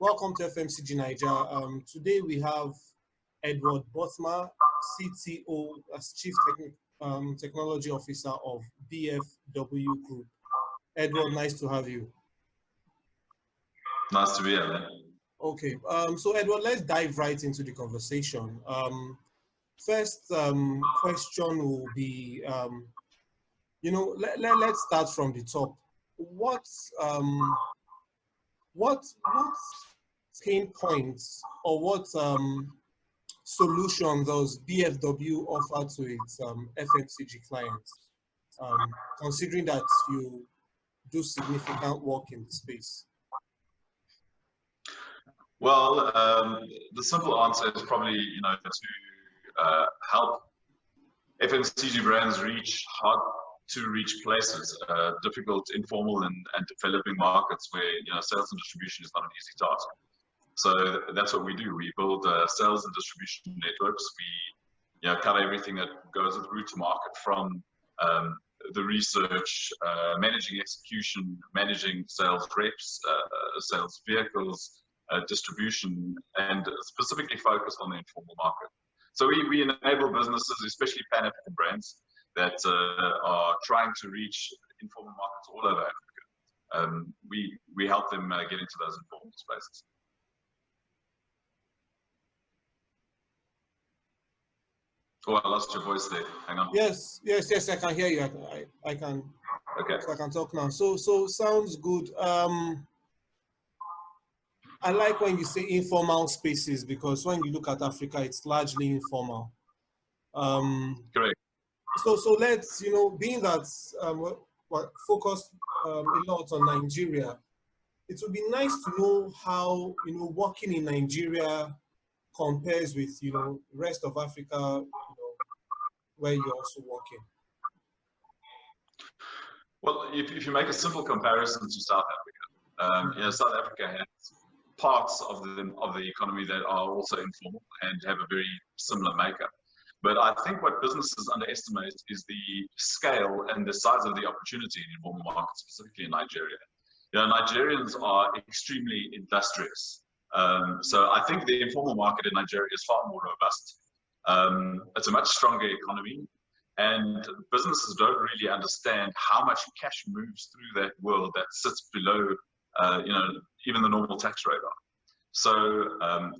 Welcome to FMCGnaija. Today we have Edward Bothma, CTO, as Chief Technology Officer of BFW Group. Edward, nice to have you. Nice to be here, man. Okay, so Edward, let's dive right into the conversation. First question will be, let's start from the top. What pain points or what solution does BFW offer to its FMCG clients, considering that you do significant work in the space? Well, the simple answer is probably, to help FMCG brands reach hard-to-reach places, difficult, informal, and developing markets where sales and distribution is not an easy task. So that's what we do. We build sales and distribution networks. We cover everything that goes with route to market, from the research, managing execution, managing sales reps, sales vehicles, distribution, and specifically focused on the informal market. So we enable businesses, especially Pan-African brands, that are trying to reach informal markets all over Africa. We help them get into those informal spaces. Oh, I lost your voice there. Hang on. Yes, I can hear you. I can. Okay. So I can talk now. So sounds good. I like when you say informal spaces, because when you look at Africa, it's largely informal. Correct. So let's, being that we're focused a lot on Nigeria, it would be nice to know how, working in Nigeria compares with, rest of Africa, where you're also working. Well, if you make a simple comparison to South Africa, South Africa has parts of the economy that are also informal and have a very similar makeup. But I think what businesses underestimate is the scale and the size of the opportunity in informal markets, specifically in Nigeria. Nigerians are extremely industrious. So I think the informal market in Nigeria is far more robust. It's a much stronger economy, and businesses don't really understand how much cash moves through that world that sits below, even the normal tax radar. So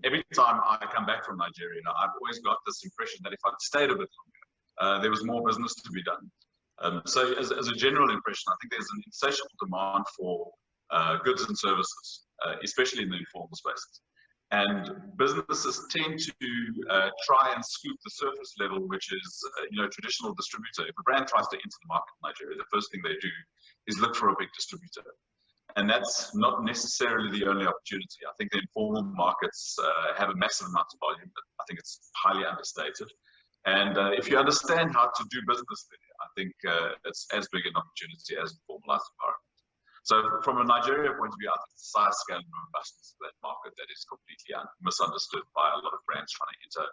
every time I come back from Nigeria, I've always got this impression that if I'd stayed a bit longer, there was more business to be done. So as a general impression, I think there's an insatiable demand for goods and services, especially in the informal spaces. And businesses tend to try and scoop the surface level, which is, traditional distributor. If a brand tries to enter the market in Nigeria, the first thing they do is look for a big distributor. And that's not necessarily the only opportunity. I think the informal markets have a massive amount of volume, but I think it's highly understated. And if you understand how to do business there, I think it's as big an opportunity as a formalized environment. So from a Nigeria point of view, I think the size, scale, and robustness of that market that is completely misunderstood by a lot of brands trying to enter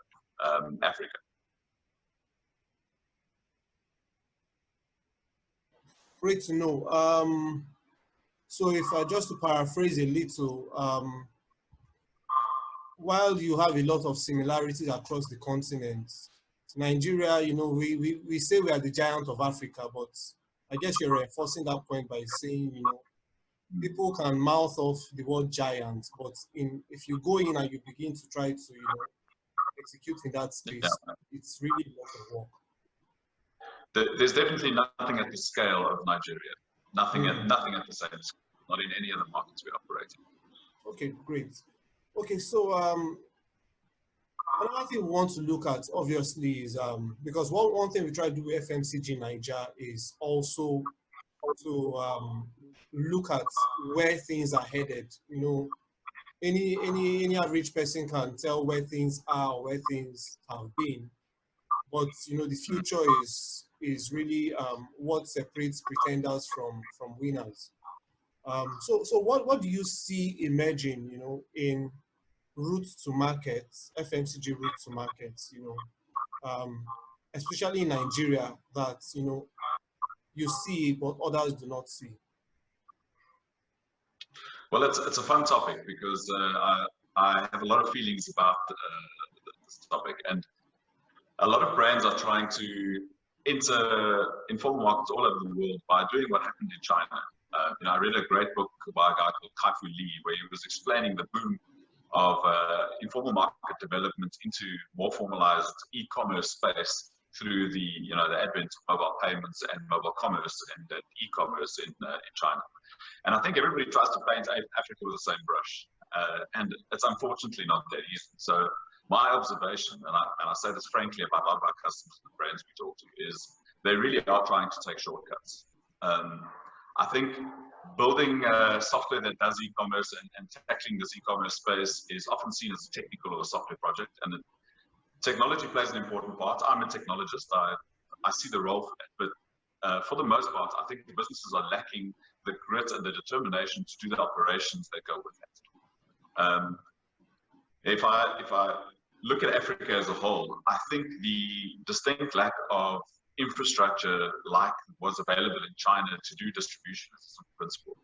Africa. Great to know. So if I just to paraphrase a little, while you have a lot of similarities across the continent, Nigeria, we say we are the giant of Africa, but I guess you're reinforcing that point by saying, people can mouth off the word giant, but if you go in and you begin to try to, execute in that space, it's really a lot of work. There's definitely nothing at the scale of Nigeria. Nothing at the same scale, not in any other markets we operate in. Okay, great. Okay, so another thing we want to look at, obviously, is because one thing we try to do with FMCGnaija is also to look at where things are headed. Any average person can tell where things are or where things have been, but the future is really what separates pretenders from winners. So what do you see emerging, in route to markets, FMCG route to markets, especially in Nigeria, that you see but others do not see? Well, it's a fun topic because I have a lot of feelings about this topic, and a lot of brands are trying to enter informal markets all over the world by doing what happened in China. I read a great book by a guy called Kai-Fu Lee, where he was explaining the boom of informal market development into more formalized e-commerce space through the advent of mobile payments and mobile commerce and e-commerce in China. And I think everybody tries to paint Africa with the same brush, and it's unfortunately not that easy. So my observation, and I say this frankly about a lot of our customers and brands we talk to, is they really are trying to take shortcuts. I think building software that does e-commerce and tackling this e-commerce space is often seen as a technical or a software project, and technology plays an important part. I'm a technologist. I see the role for that, but for the most part, I think the businesses are lacking the grit and the determination to do the operations that go with that. If I look at Africa as a whole, I think the distinct lack of infrastructure like was available in China to do distribution as a principle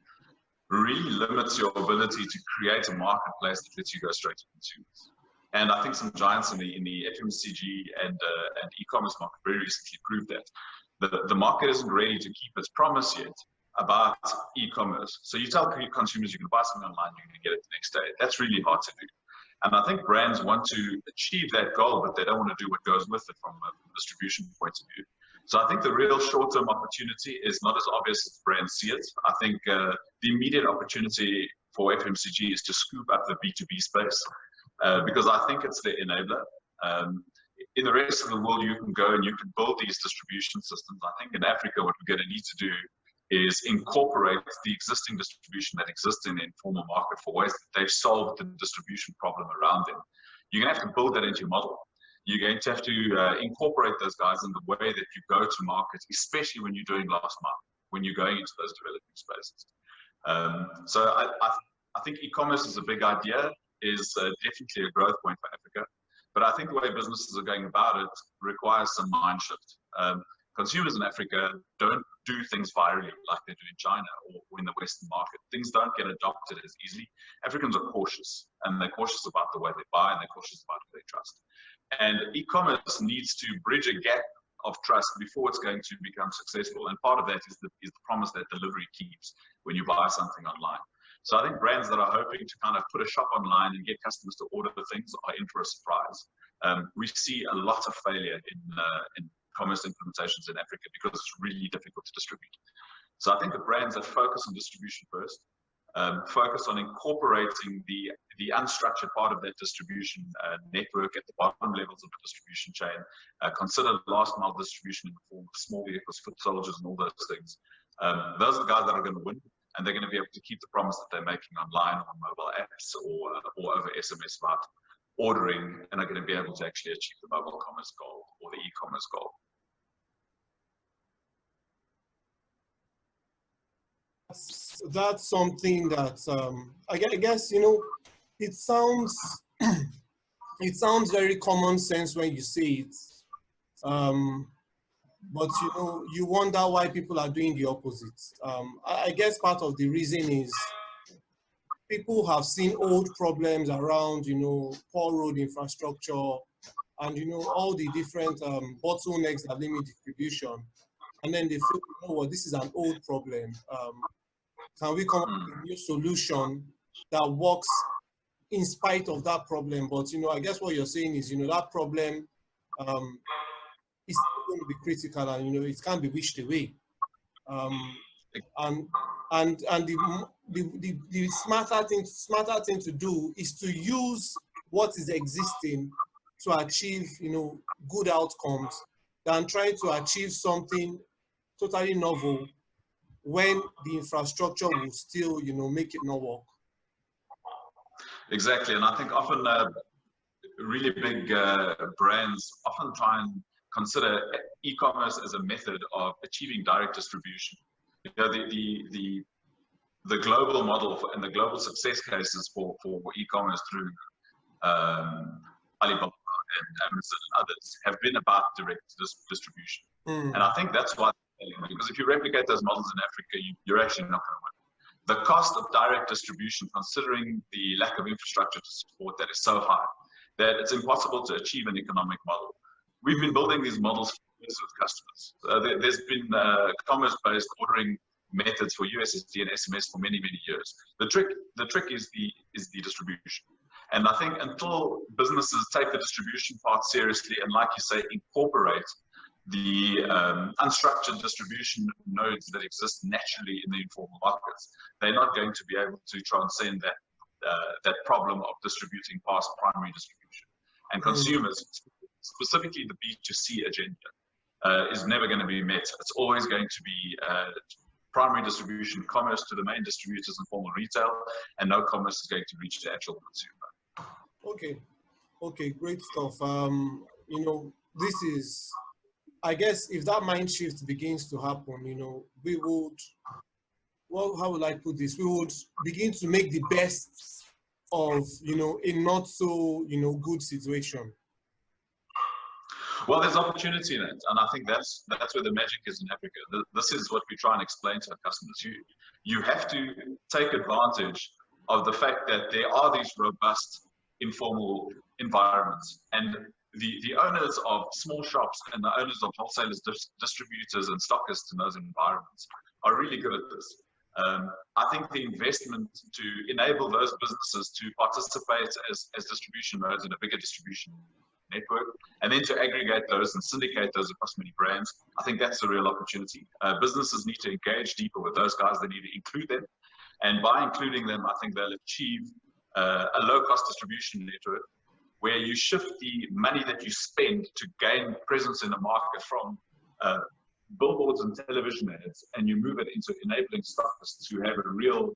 really limits your ability to create a marketplace that lets you go straight to consumers. And I think some giants in the FMCG and e-commerce market very recently proved that the market isn't ready to keep its promise yet about e-commerce. So you tell consumers you can buy something online, you're going to get it the next day. That's really hard to do. And I think brands want to achieve that goal, but they don't want to do what goes with it from a distribution point of view. So I think the real short-term opportunity is not as obvious as brands see it. I think the immediate opportunity for FMCG is to scoop up the B2B space because I think it's the enabler. In the rest of the world, you can go and you can build these distribution systems. I think in Africa, what we're going to need to do is incorporate the existing distribution that exists in the informal market for ways that they've solved the distribution problem around them. You're going to have to build that into your model. You're going to have to incorporate those guys in the way that you go to market, especially when you're doing last mile, when you're going into those developing spaces. So I think e-commerce is a big idea, is definitely a growth point for Africa. But I think the way businesses are going about it requires some mind shift. Consumers in Africa don't do things virally like they do in China or in the Western market. Things don't get adopted as easily. Africans are cautious, and they're cautious about the way they buy, and they're cautious about who they trust. And e-commerce needs to bridge a gap of trust before it's going to become successful. And part of that is the promise that delivery keeps when you buy something online. So I think brands that are hoping to kind of put a shop online and get customers to order things are in for a surprise. We see a lot of failure in commerce implementations in Africa because it's really difficult to distribute. So I think the brands that focus on distribution first, focus on incorporating the unstructured part of that distribution network at the bottom levels of the distribution chain, consider last mile distribution in the form of small vehicles, foot soldiers, and all those things. Those are the guys that are going to win, and they're going to be able to keep the promise that they're making online on mobile apps or over SMS about ordering, and are going to be able to actually achieve the mobile commerce goal or the e-commerce goal. That's something that I guess it sounds very common sense when you say it, but you wonder why people are doing the opposite. I guess part of the reason is people have seen old problems around poor road infrastructure and all the different bottlenecks that limit distribution, and then they feel, you know what, this is an old problem. Can we come up with a new solution that works in spite of that problem? But I guess what you're saying is that problem is going to be critical, and it can't be wished away. And the smarter thing to do is to use what is existing to achieve good outcomes than trying to achieve something totally novel when the infrastructure will still make it not work. Exactly, and I think often really big brands often try and consider e-commerce as a method of achieving direct distribution. The global model and the global success cases for e-commerce through Alibaba and Amazon and others have been about direct distribution. And I think that's why, because if you replicate those models in Africa, you're actually not going to win. the cost of direct distribution, considering the lack of infrastructure to support that, is so high that it's impossible to achieve an economic model. We've been building these models for years with customers. There's been commerce-based ordering methods for USSD and SMS for many, many years. The trick is the distribution. And I think until businesses take the distribution part seriously and, like you say, incorporate the unstructured distribution nodes that exist naturally in the informal markets, they're not going to be able to transcend that problem of distributing past primary distribution. And consumers, specifically the B2C agenda, is never going to be met. It's always going to be primary distribution, commerce to the main distributors and formal retail, and no commerce is going to reach the actual consumer. Okay, great stuff. You know, this is, I guess, if that mind shift begins to happen, you know, we would, well, how would I put this? We would begin to make the best of, you know, a not so, you know, good situation. Well, there's opportunity in it, and I think that's where the magic is in Africa. This is what we try and explain to our customers. You have to take advantage of the fact that there are these robust informal environments, and the owners of small shops and the owners of wholesalers, distributors and stockists in those environments are really good at this. I think the investment to enable those businesses to participate as distribution nodes in a bigger distribution network, and then to aggregate those and syndicate those across many brands, I think that's a real opportunity. Businesses need to engage deeper with those guys. They need to include them, and by including them, I think they'll achieve a low-cost distribution network where you shift the money that you spend to gain presence in the market from billboards and television ads, and you move it into enabling stockists to have a real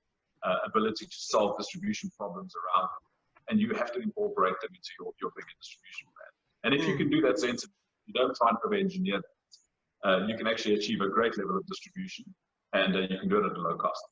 ability to solve distribution problems around them. And you have to incorporate them into your bigger distribution brand. And if you can do that sensibly, you don't try and over-engineer that, you can actually achieve a great level of distribution, and you can do it at a low cost.